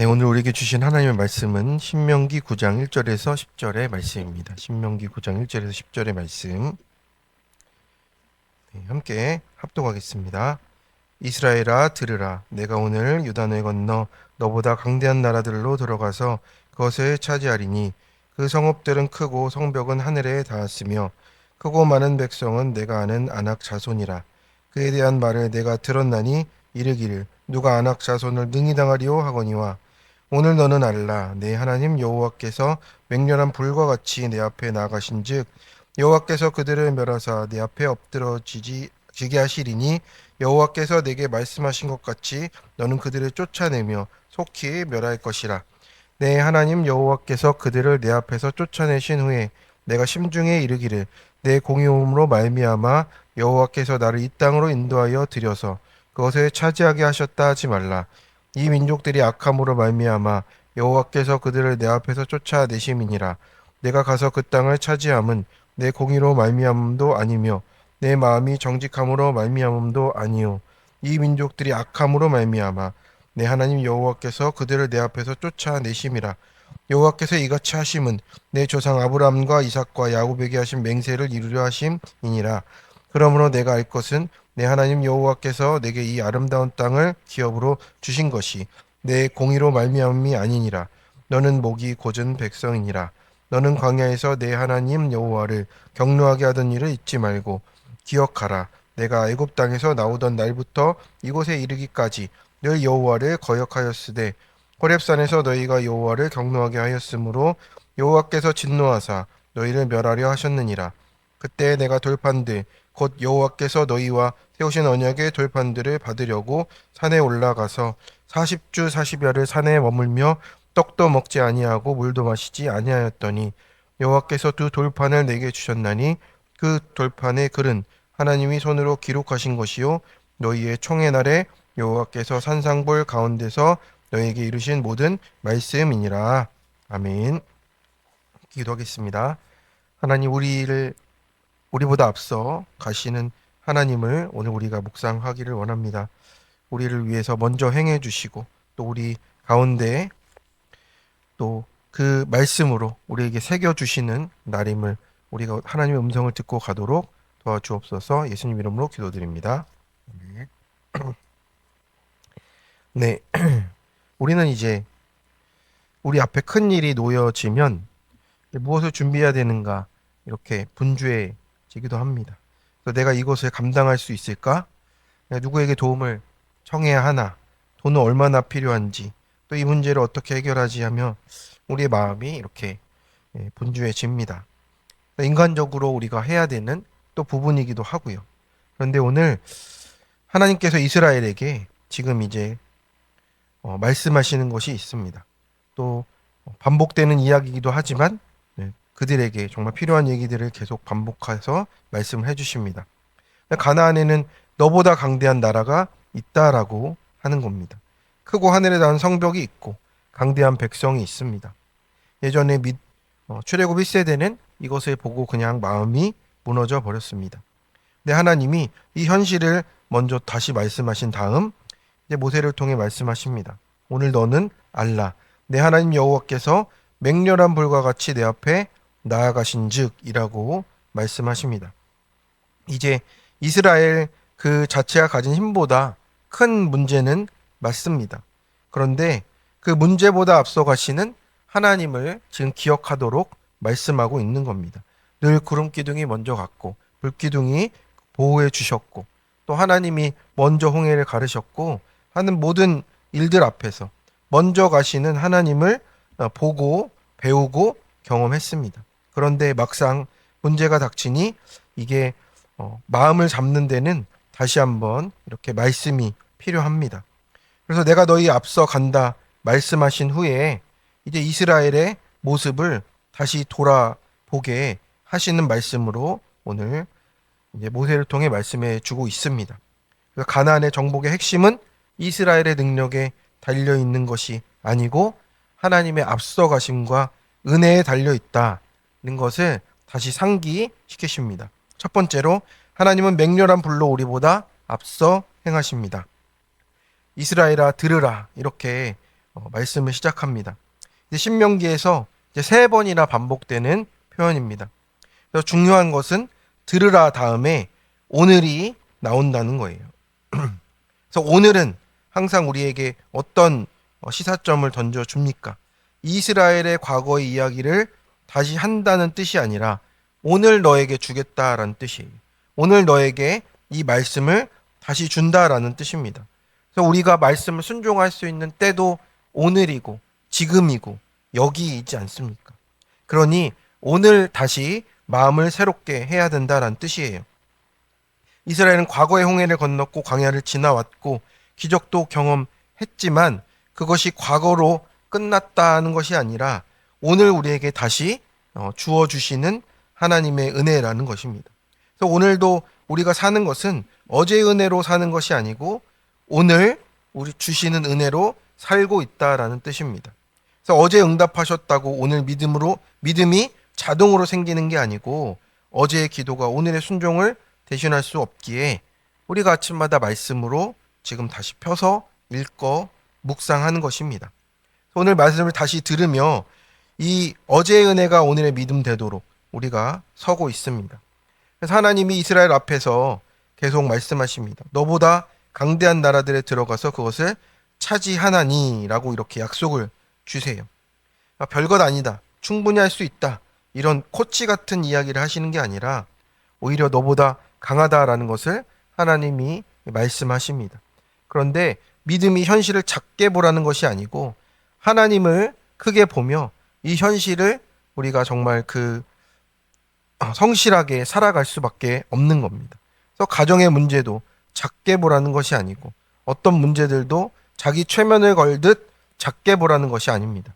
네, 오늘 우리에게 주신 하나님의 말씀은 신명기 9장 1절에서 10절의 말씀입니다. 신명기 9장 1절에서 10절의 말씀. 네, 함께 합독하겠습니다. 이스라엘아 들으라. 내가 오늘 요단을 건너 너보다 강대한 나라들로 들어가서 그것을 차지하리니 그 성읍들은 크고 성벽은 하늘에 닿았으며 크고 많은 백성은 내가 아는 아낙 자손이라. 그에 대한 말을 내가 들었나니 이르기를 누가 아낙 자손을 능히 당하리오 하거니와 오늘 너는 알라 내 하나님 여호와께서 맹렬한 불과 같이 내 앞에 나가신즉 여호와께서 그들을 멸하사 내 앞에 지게 하시리니 여호와께서 내게 말씀하신 것 같이 너는 그들을 쫓아내며 속히 멸할 것이라. 내 하나님 여호와께서 그들을 내 앞에서 쫓아내신 후에 내가 심중에 이르기를 내 공의로움으로 말미암아 여호와께서 나를 이 땅으로 인도하여 들여서 그것을 차지하게 하셨다 하지 말라. 이 민족들이 악함으로 말미암아 여호와께서 그들을 내 앞에서 쫓아내심이니라. 내가 가서 그 땅을 차지함은 내 공의로 말미암음도 아니며 내 마음이 정직함으로 말미암음도 아니요 이 민족들이 악함으로 말미암아 내 하나님 여호와께서 그들을 내 앞에서 쫓아내심이라. 여호와께서 이같이 하심은 내 조상 아브라함과 이삭과 야곱에게 하신 맹세를 이루려 하심이니라. 그러므로 내가 알 것은 내 하나님 여호와께서 내게 이 아름다운 땅을 기업으로 주신 것이 내 공의로 말미암음이 아니니라. 너는 목이 곧은 백성이니라. 너는 광야에서 내 하나님 여호와를 경노하게 하던 일을 잊지 말고 기억하라. 내가 애굽 땅에서 나오던 날부터 이곳에 이르기까지 늘 여호와를 거역하였으되 호렙산에서 너희가 여호와를 경노하게 하였으므로 여호와께서 진노하사 너희를 멸하려 하셨느니라. 그때 내가 돌판들 곧 여호와께서 너희와 세우신 언약의 돌판들을 받으려고 산에 올라가서 40주 40야를 산에 머물며 떡도 먹지 아니하고 물도 마시지 아니하였더니 여호와께서 두 돌판을 내게 주셨나니 그 돌판의 글은 하나님이 손으로 기록하신 것이요 너희의 총의 날에 여호와께서 산상볼 가운데서 너희에게 이루신 모든 말씀이니라. 아멘. 기도하겠습니다. 하나님, 우리보다 앞서 가시는 하나님을 오늘 우리가 묵상하기를 원합니다. 우리를 위해서 먼저 행해 주시고 또 우리 가운데 또 그 말씀으로 우리에게 새겨 주시는 날임을 우리가 하나님의 음성을 듣고 가도록 도와주옵소서. 예수님 이름으로 기도드립니다. 네. 우리는 이제 우리 앞에 큰 일이 놓여지면 무엇을 준비해야 되는가 이렇게 분주해지기도 합니다. 그래서 내가 이것을 감당할 수 있을까? 내가 누구에게 도움을 청해야 하나? 돈은 얼마나 필요한지? 또 이 문제를 어떻게 해결하지 하며 우리의 마음이 이렇게 분주해집니다. 인간적으로 우리가 해야 되는 또 부분이기도 하고요. 그런데 오늘 하나님께서 이스라엘에게 지금 이제 말씀하시는 것이 있습니다. 또 반복되는 이야기이기도 하지만 그들에게 정말 필요한 얘기들을 계속 반복해서 말씀을 해주십니다. 가나안에는 너보다 강대한 나라가 있다라고 하는 겁니다. 크고 하늘에 닿은 성벽이 있고 강대한 백성이 있습니다. 예전에 출애굽 1세대는 이것을 보고 그냥 마음이 무너져 버렸습니다. 근데 하나님이 이 현실을 먼저 다시 말씀하신 다음 이제 모세를 통해 말씀하십니다. 오늘 너는 알라 내 하나님 여호와께서 맹렬한 불과 같이 내 앞에 나아가신즉이라고 말씀하십니다. 이제 이스라엘 그 자체가 가진 힘보다 큰 문제는 맞습니다. 그런데 그 문제보다 앞서 가시는 하나님을 지금 기억하도록 말씀하고 있는 겁니다. 늘 구름 기둥이 먼저 갔고 불 기둥이 보호해 주셨고 또 하나님이 먼저 홍해를 가르셨고 하는 모든 일들 앞에서 먼저 가시는 하나님을 보고 배우고 경험했습니다. 그런데 막상 문제가 닥치니 이게 마음을 잡는 데는 다시 한번 이렇게 말씀이 필요합니다. 그래서 내가 너희 앞서 간다 말씀하신 후에 이제 이스라엘의 모습을 다시 돌아보게 하시는 말씀으로 오늘 이제 모세를 통해 말씀해 주고 있습니다. 그래서 가나안의 정복의 핵심은 이스라엘의 능력에 달려 있는 것이 아니고 하나님의 앞서 가심과 은혜에 달려 있다는 것을 다시 상기시키십니다. 첫 번째로 하나님은 맹렬한 불로 우리보다 앞서 행하십니다. 이스라엘아 들으라 이렇게 말씀을 시작합니다. 이제 신명기에서 이제 3번이나 반복되는 표현입니다. 그래서 중요한 것은 들으라 다음에 오늘이 나온다는 거예요. 그래서 오늘은 항상 우리에게 어떤 시사점을 던져줍니까? 이스라엘의 과거의 이야기를 다시 한다는 뜻이 아니라 오늘 너에게 주겠다라는 뜻이에요. 오늘 너에게 이 말씀을 다시 준다라는 뜻입니다. 그래서 우리가 말씀을 순종할 수 있는 때도 오늘이고 지금이고 여기이지 않습니까? 그러니 오늘 다시 마음을 새롭게 해야 된다라는 뜻이에요. 이스라엘은 과거의 홍해를 건넜고 광야를 지나왔고 기적도 경험했지만 그것이 과거로 끝났다는 것이 아니라 오늘 우리에게 다시 주어주시는 하나님의 은혜라는 것입니다. 그래서 오늘도 우리가 사는 것은 어제의 은혜로 사는 것이 아니고 오늘 우리 주시는 은혜로 살고 있다라는 뜻입니다. 그래서 어제 응답하셨다고 오늘 믿음이 자동으로 생기는 게 아니고 어제의 기도가 오늘의 순종을 대신할 수 없기에 우리가 아침마다 말씀으로 지금 다시 펴서 읽고 묵상하는 것입니다. 오늘 말씀을 다시 들으며 이 어제의 은혜가 오늘의 믿음 되도록 우리가 서고 있습니다. 그래서 하나님이 이스라엘 앞에서 계속 말씀하십니다. 너보다 강대한 나라들에 들어가서 그것을 차지하나니라고 이렇게 약속을 주세요. 별것 아니다. 충분히 할 수 있다. 이런 코치 같은 이야기를 하시는 게 아니라 오히려 너보다 강하다라는 것을 하나님이 말씀하십니다. 그런데 믿음이 현실을 작게 보라는 것이 아니고 하나님을 크게 보며 이 현실을 우리가 정말 성실하게 살아갈 수밖에 없는 겁니다. 그래서 가정의 문제도 작게 보라는 것이 아니고 어떤 문제들도 자기 최면을 걸듯 작게 보라는 것이 아닙니다.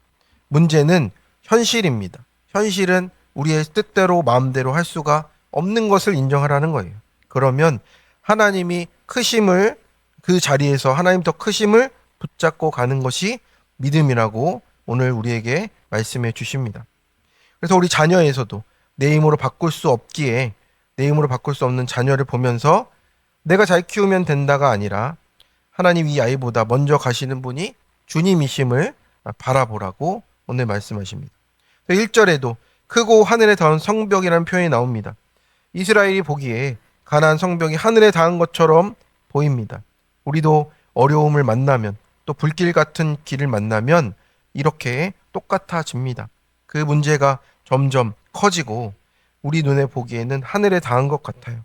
문제는 현실입니다. 현실은 우리의 뜻대로 마음대로 할 수가 없는 것을 인정하라는 거예요. 그러면 하나님이 크심을 그 자리에서 하나님 더 크심을 붙잡고 가는 것이 믿음이라고 오늘 우리에게 말씀해 주십니다. 그래서 우리 자녀에서도 내 힘으로 바꿀 수 없기에 내 힘으로 바꿀 수 없는 자녀를 보면서 내가 잘 키우면 된다가 아니라 하나님 이 아이보다 먼저 가시는 분이 주님이심을 바라보라고 오늘 말씀하십니다. 1절에도 크고 하늘에 닿은 성벽이라는 표현이 나옵니다. 이스라엘이 보기에 가나안 성벽이 하늘에 닿은 것처럼 보입니다. 우리도 어려움을 만나면 또 불길 같은 길을 만나면 이렇게 똑같아집니다. 그 문제가 점점 커지고 우리 눈에 보기에는 하늘에 닿은 것 같아요.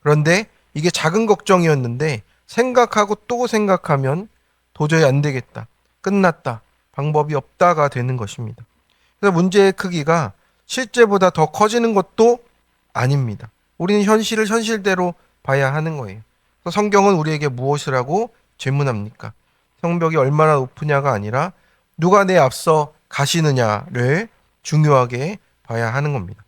그런데 이게 작은 걱정이었는데 생각하고 또 생각하면 도저히 안 되겠다. 끝났다. 방법이 없다가 되는 것입니다. 그래서 문제의 크기가 실제보다 더 커지는 것도 아닙니다. 우리는 현실을 현실대로 봐야 하는 거예요. 그래서 성경은 우리에게 무엇을 하고 질문합니까? 성벽이 얼마나 높으냐가 아니라 누가 내 앞서 가시느냐를 중요하게 봐야 하는 겁니다.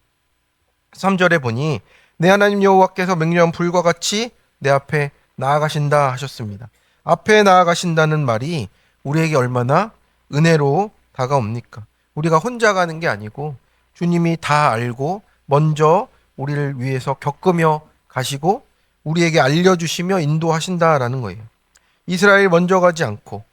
3절에 보니 내 하나님 여호와께서 맹렬한 불과 같이 내 앞에 나아가신다 하셨습니다. 앞에 나아가신다는 말이 우리에게 얼마나 은혜로 다가옵니까? 우리가 혼자 가는 게 아니고 주님이 다 알고 먼저 우리를 위해서 겪으며 가시고 우리에게 알려주시며 인도하신다라는 거예요. 이스라엘 먼저 가지 않고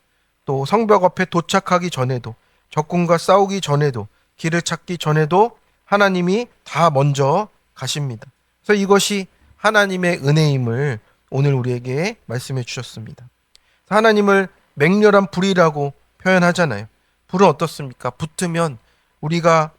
또 성벽 앞에 도착하기 전에도 적군과 싸우기 전에도 길을 찾기 전에도 하나님이 다 먼저 가십니다. 그래서 이것이 하나님의 은혜임을 오늘 우리에게 말씀해 주셨습니다. 하나님을 맹렬한 불이라고 표현하잖아요. 불은 어떻습니까? 붙으면 우리가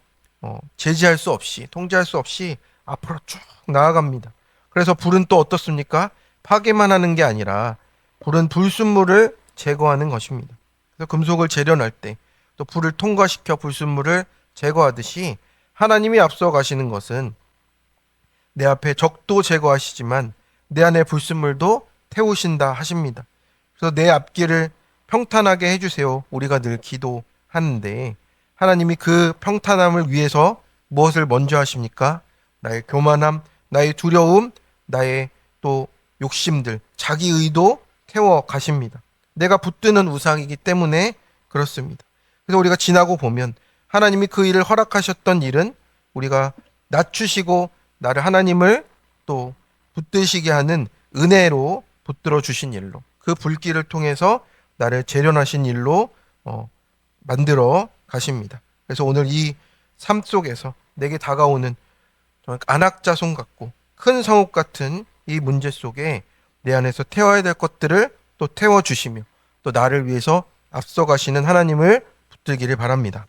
제지할 수 없이 통제할 수 없이 앞으로 쭉 나아갑니다. 그래서 불은 또 어떻습니까? 파괴만 하는 게 아니라 불은 불순물을 제거하는 것입니다. 그래서 금속을 재련할 때 또 불을 통과시켜 불순물을 제거하듯이 하나님이 앞서 가시는 것은 내 앞에 적도 제거하시지만 내 안에 불순물도 태우신다 하십니다. 그래서 내 앞길을 평탄하게 해주세요. 우리가 늘 기도하는데 하나님이 그 평탄함을 위해서 무엇을 먼저 하십니까? 나의 교만함, 나의 두려움, 나의 또 욕심들, 자기 의도 태워 가십니다. 내가 붙드는 우상이기 때문에 그렇습니다. 그래서 우리가 지나고 보면 하나님이 그 일을 허락하셨던 일은 우리가 낮추시고 나를 하나님을 또 붙드시게 하는 은혜로 붙들어 주신 일로 그 불길을 통해서 나를 재련하신 일로 만들어 가십니다. 그래서 오늘 이 삶 속에서 내게 다가오는 정말 안악자손 같고 큰 성읍 같은 이 문제 속에 내 안에서 태워야 될 것들을 또 태워주시며 또 나를 위해서 앞서가시는 하나님을 붙들기를 바랍니다.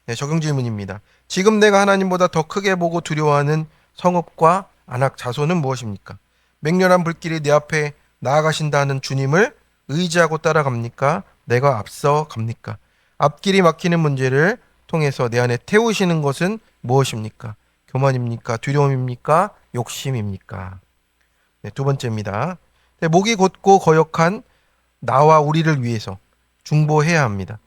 네, 적용 질문입니다. 지금 내가 하나님보다 더 크게 보고 두려워하는 성읍과 안악 자손은 무엇입니까? 맹렬한 불길이 내 앞에 나아가신다는 주님을 의지하고 따라갑니까? 내가 앞서 갑니까? 앞길이 막히는 문제를 통해서 내 안에 태우시는 것은 무엇입니까? 교만입니까? 두려움입니까? 욕심입니까? 네, 두 번째입니다. 네, 목이 곧고 거역한 나와 우리를 위해서 중보해야 합니다.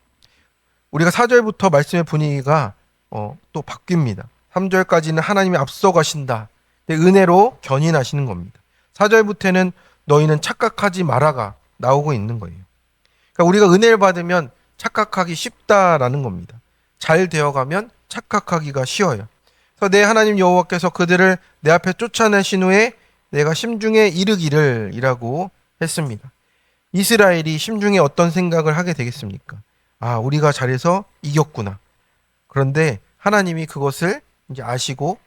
우리가 4절부터 말씀의 분위기가 또 바뀝니다. 3절까지는 하나님이 앞서가신다. 은혜로 견인하시는 겁니다. 4절부터는 너희는 착각하지 말아가 나오고 있는 거예요. 그러니까 우리가 은혜를 받으면 착각하기 쉽다라는 겁니다. 잘 되어가면 착각하기가 쉬워요. 그래서 내 하나님 여호와께서 그들을 내 앞에 쫓아내신 후에 내가 심중에 이르기를 이라고 했습니다. 이스라엘이 심중에 어떤 생각을 하게 되겠습니까? 아, 우리가 잘해서 이겼구나. 그런데 하나님이 그것을 이제 아시고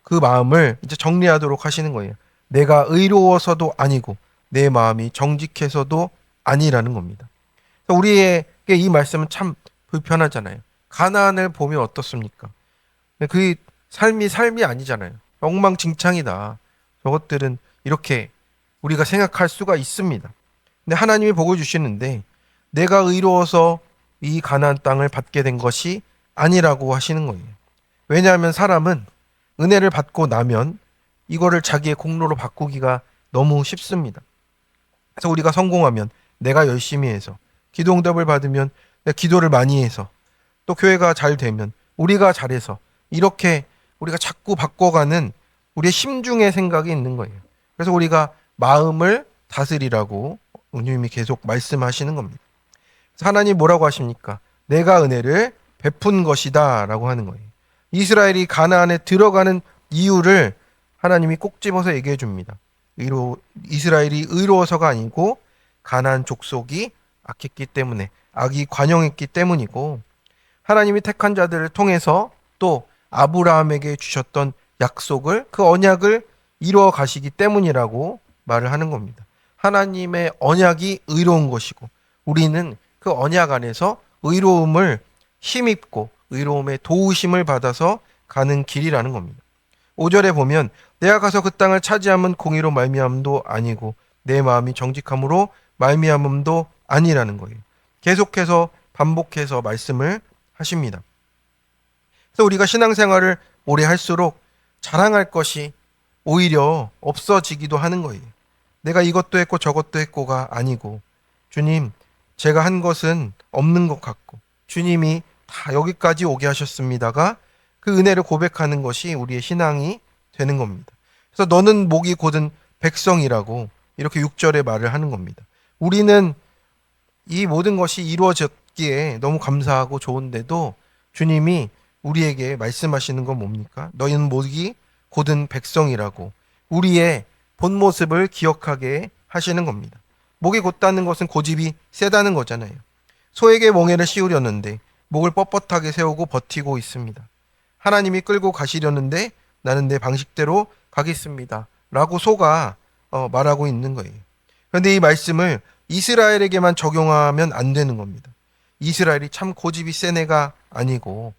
그 마음을 이제 정리하도록 하시는 거예요. 내가 의로워서도 아니고 내 마음이 정직해서도 아니라는 겁니다. 우리에게 이 말씀은 참 불편하잖아요. 가나안을 보면 어떻습니까? 그 삶이 아니잖아요. 엉망진창이다. 저것들은 이렇게 우리가 생각할 수가 있습니다. 근데 하나님이 복을 주시는데 내가 의로워서 이 가나안 땅을 받게 된 것이 아니라고 하시는 거예요. 왜냐하면 사람은 은혜를 받고 나면 이거를 자기의 공로로 바꾸기가 너무 쉽습니다. 그래서 우리가 성공하면 내가 열심히 해서 기도응답을 받으면 내가 기도를 많이 해서 또 교회가 잘 되면 우리가 잘해서 이렇게 우리가 자꾸 바꿔가는 우리의 심중의 생각이 있는 거예요. 그래서 우리가 마음을 다스리라고 주님이 계속 말씀하시는 겁니다. 그래서 하나님 뭐라고 하십니까? 내가 은혜를 베푼 것이다 라고 하는 거예요. 이스라엘이 가나안에 들어가는 이유를 하나님이 꼭 집어서 얘기해 줍니다. 이스라엘이 의로워서가 아니고 가나안 족속이 악했기 때문에, 악이 관영했기 때문이고, 하나님이 택한 자들을 통해서 또 아브라함에게 주셨던 약속을, 그 언약을 이루어 가시기 때문이라고 말을 하는 겁니다. 하나님의 언약이 의로운 것이고 우리는 그 언약 안에서 의로움을 힘입고 의로움의 도우심을 받아서 가는 길이라는 겁니다. 5절에 보면 내가 가서 그 땅을 차지함은 공의로 말미암음도 아니고 내 마음이 정직함으로 말미암음도 아니라는 거예요. 계속해서 반복해서 말씀을 하십니다. 그래서 우리가 신앙생활을 오래 할수록 자랑할 것이 오히려 없어지기도 하는 거예요. 내가 이것도 했고 저것도 했고가 아니고 주님, 제가 한 것은 없는 것 같고 주님이 다 여기까지 오게 하셨습니다가 그 은혜를 고백하는 것이 우리의 신앙이 되는 겁니다. 그래서 너는 목이 곧은 백성이라고 이렇게 6절에 말을 하는 겁니다. 우리는 이 모든 것이 이루어졌기에 너무 감사하고 좋은데도 주님이 우리에게 말씀하시는 건 뭡니까? 너희는 목이 곧은 백성이라고 우리의 본 모습을 기억하게 하시는 겁니다. 목이 곧다는 것은 고집이 세다는 거잖아요. 소에게 멍에를 씌우려는데 목을 뻣뻣하게 세우고 버티고 있습니다. 하나님이 끌고 가시려는데 나는 내 방식대로 가겠습니다. 라고 소가 말하고 있는 거예요. 그런데 이 말씀을 이스라엘에게만 적용하면 안 되는 겁니다. 이스라엘이 참 고집이 센 애가 아니고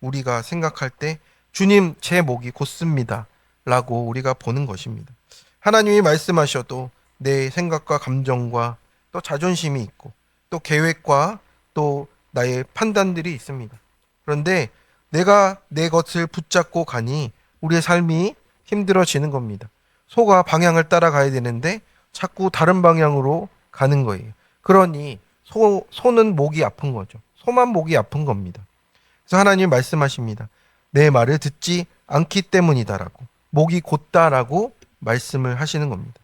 우리가 생각할 때 주님 제 목이 곧습니다. 라고 우리가 보는 것입니다. 하나님이 말씀하셔도 내 생각과 감정과 또 자존심이 있고 또 계획과 또 나의 판단들이 있습니다. 그런데 내가 내 것을 붙잡고 가니 우리의 삶이 힘들어지는 겁니다. 소가 방향을 따라가야 되는데 자꾸 다른 방향으로 가는 거예요. 그러니 소는 목이 아픈 거죠. 소만 목이 아픈 겁니다. 그래서 하나님이 말씀하십니다. 내 말을 듣지 않기 때문이다라고. 목이 곧다라고 말씀을 하시는 겁니다.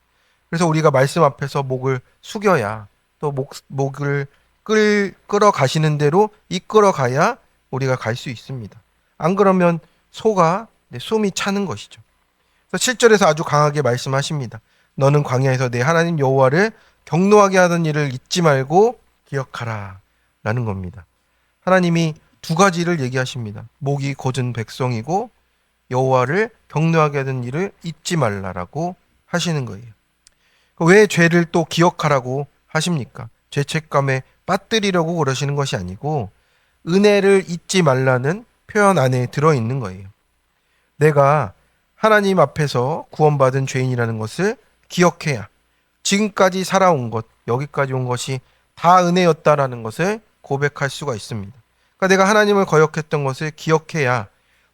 그래서 우리가 말씀 앞에서 목을 숙여야 또 목을 끌어 가시는 대로 이끌어 가야 우리가 갈 수 있습니다. 안 그러면 소가 숨이 차는 것이죠. 그래서 7절에서 아주 강하게 말씀하십니다. 너는 광야에서 내 하나님 여호와를 경노하게 하던 일을 잊지 말고 기억하라 라는 겁니다. 하나님이 두 가지를 얘기하십니다. 목이 곧은 백성이고 여호와를 경외하게 하는 일을 잊지 말라라고 하시는 거예요. 왜 죄를 또 기억하라고 하십니까? 죄책감에 빠뜨리려고 그러시는 것이 아니고 은혜를 잊지 말라는 표현 안에 들어있는 거예요. 내가 하나님 앞에서 구원받은 죄인이라는 것을 기억해야 지금까지 살아온 것, 여기까지 온 것이 다 은혜였다라는 것을 고백할 수가 있습니다. 그러니까 내가 하나님을 거역했던 것을 기억해야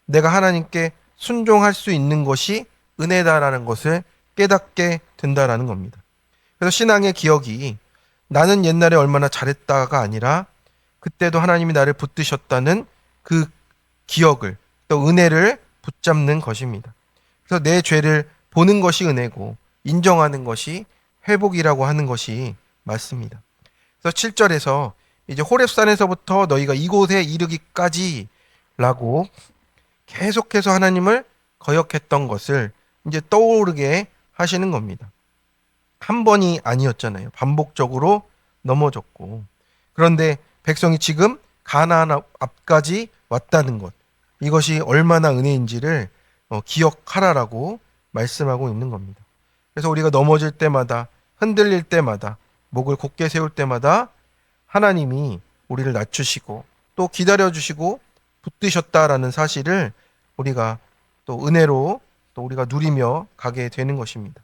내가 하나님께 순종할 수 있는 것이 은혜다라는 것을 깨닫게 된다라는 겁니다. 그래서 신앙의 기억이 나는 옛날에 얼마나 잘했다가 아니라 그때도 하나님이 나를 붙드셨다는 그 기억을 또 은혜를 붙잡는 것입니다. 그래서 내 죄를 보는 것이 은혜고 인정하는 것이 회복이라고 하는 것이 맞습니다. 그래서 7절에서 이제 호렙산에서부터 너희가 이곳에 이르기까지 라고 계속해서 하나님을 거역했던 것을 이제 떠오르게 하시는 겁니다. 한 번이 아니었잖아요. 반복적으로 넘어졌고. 그런데 백성이 지금 가나안 앞까지 왔다는 것. 이것이 얼마나 은혜인지를 기억하라라고 말씀하고 있는 겁니다. 그래서 우리가 넘어질 때마다 흔들릴 때마다 목을 곧게 세울 때마다 하나님이 우리를 낮추시고 또 기다려주시고 붙드셨다라는 사실을 우리가 또 은혜로 또 우리가 누리며 가게 되는 것입니다.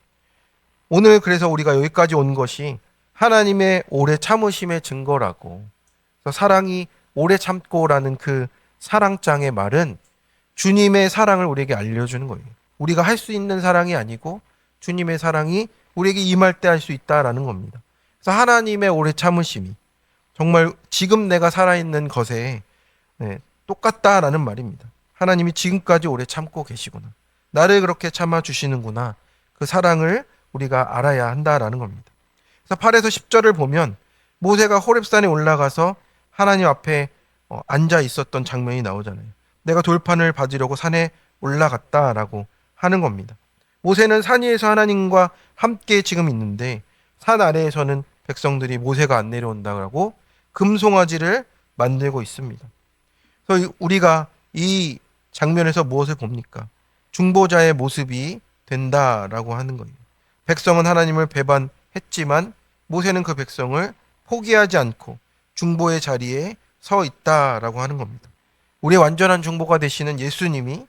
오늘 그래서 우리가 여기까지 온 것이 하나님의 오래 참으심의 증거라고. 그래서 사랑이 오래 참고라는 그 사랑장의 말은 주님의 사랑을 우리에게 알려주는 거예요. 우리가 할 수 있는 사랑이 아니고 주님의 사랑이 우리에게 임할 때 할 수 있다라는 겁니다. 그래서 하나님의 오래 참으심이 정말 지금 내가 살아있는 것에 똑같다라는 말입니다. 하나님이 지금까지 오래 참고 계시구나. 나를 그렇게 참아주시는구나. 그 사랑을 우리가 알아야 한다라는 겁니다. 그래서 8에서 10절을 보면 모세가 호렙산에 올라가서 하나님 앞에 앉아 있었던 장면이 나오잖아요. 내가 돌판을 받으려고 산에 올라갔다라고 하는 겁니다. 모세는 산 위에서 하나님과 함께 지금 있는데 산 아래에서는 백성들이 모세가 안 내려온다고 금송아지를 만들고 있습니다. 그래서 우리가 이 장면에서 무엇을 봅니까? 중보자의 모습이 된다라고 하는 거예요. 백성은 하나님을 배반했지만 모세는 그 백성을 포기하지 않고 중보의 자리에 서 있다라고 하는 겁니다. 우리의 완전한 중보가 되시는 예수님이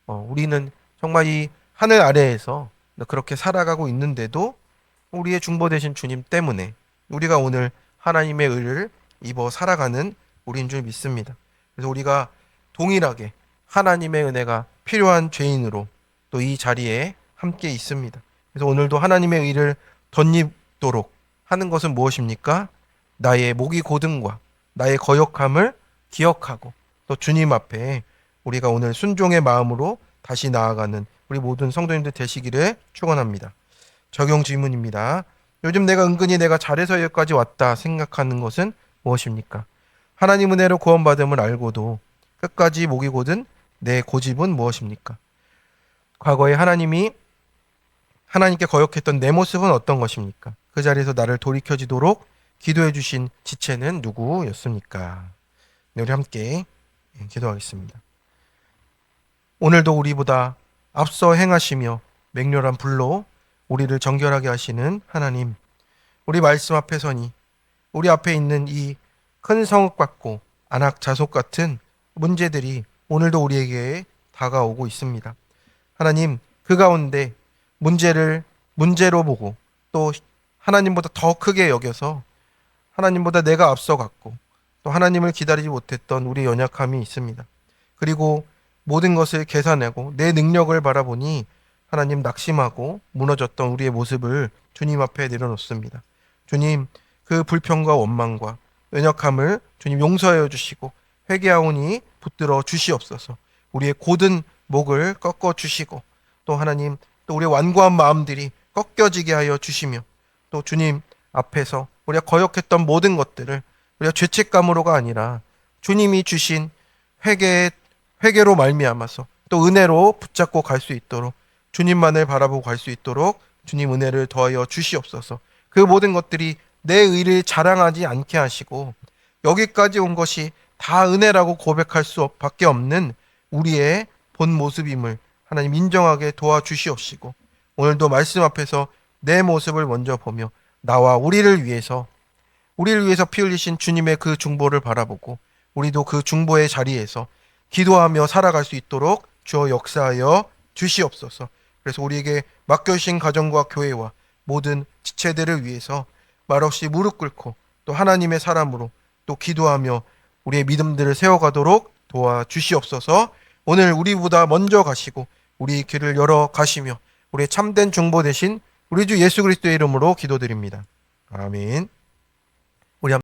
우리는 정말 이 하늘 아래에서 그렇게 살아가고 있는데도 우리의 중보 되신 주님 때문에 우리가 오늘 하나님의 의를 입어 살아가는 우리인 줄 믿습니다. 그래서 우리가 동일하게 하나님의 은혜가 필요한 죄인으로 또 이 자리에 함께 있습니다. 그래서 오늘도 하나님의 의를 덧입도록 하는 것은 무엇입니까? 나의 목이 고든과 나의 거역함을 기억하고 또 주님 앞에 우리가 오늘 순종의 마음으로 다시 나아가는 우리 모든 성도님들 되시기를 축원합니다. 적용 질문입니다. 요즘 내가 잘해서 여기까지 왔다 생각하는 것은 무엇입니까? 하나님 은혜로 구원받음을 알고도 끝까지 목이 고든 내 고집은 무엇입니까? 과거에 하나님께 거역했던 내 모습은 어떤 것입니까? 그 자리에서 나를 돌이켜지도록 기도해 주신 지체는 누구였습니까? 네, 우리 함께 기도하겠습니다. 오늘도 우리보다 앞서 행하시며 맹렬한 불로 우리를 정결하게 하시는 하나님, 우리 말씀 앞에 서니 우리 앞에 있는 이 큰 성읍 같고 안악 자속 같은 문제들이 오늘도 우리에게 다가오고 있습니다. 하나님, 그 가운데 문제를 문제로 보고 또 하나님보다 더 크게 여겨서 하나님보다 내가 앞서갔고 또 하나님을 기다리지 못했던 우리의 연약함이 있습니다. 그리고 모든 것을 계산하고 내 능력을 바라보니 하나님 낙심하고 무너졌던 우리의 모습을 주님 앞에 내려놓습니다. 주님, 그 불평과 원망과 연약함을 주님 용서하여 주시고 회개하오니 붙들어 주시옵소서. 우리의 고든 목을 꺾어 주시고 또 하나님 또 우리의 완고한 마음들이 꺾여지게 하여 주시며 또 주님 앞에서 우리가 거역했던 모든 것들을 우리가 죄책감으로가 아니라 주님이 주신 회개로 말미암아서 또 은혜로 붙잡고 갈 수 있도록 주님만을 바라보고 갈 수 있도록 주님 은혜를 더하여 주시옵소서. 그 모든 것들이 내 의를 자랑하지 않게 하시고 여기까지 온 것이 다 은혜라고 고백할 수밖에 없는 우리의 본 모습임을 하나님 인정하게 도와주시옵시고, 오늘도 말씀 앞에서 내 모습을 먼저 보며 나와 우리를 위해서 피 흘리신 주님의 그 중보를 바라보고 우리도 그 중보의 자리에서 기도하며 살아갈 수 있도록 주어 역사하여 주시옵소서. 그래서 우리에게 맡겨주신 가정과 교회와 모든 지체들을 위해서 말없이 무릎 꿇고 또 하나님의 사람으로 또 기도하며 우리의 믿음들을 세워가도록 도와주시옵소서. 오늘 우리보다 먼저 가시고 우리 길을 열어 가시며 우리의 참된 중보 대신 우리 주 예수 그리스도의 이름으로 기도드립니다. 아멘.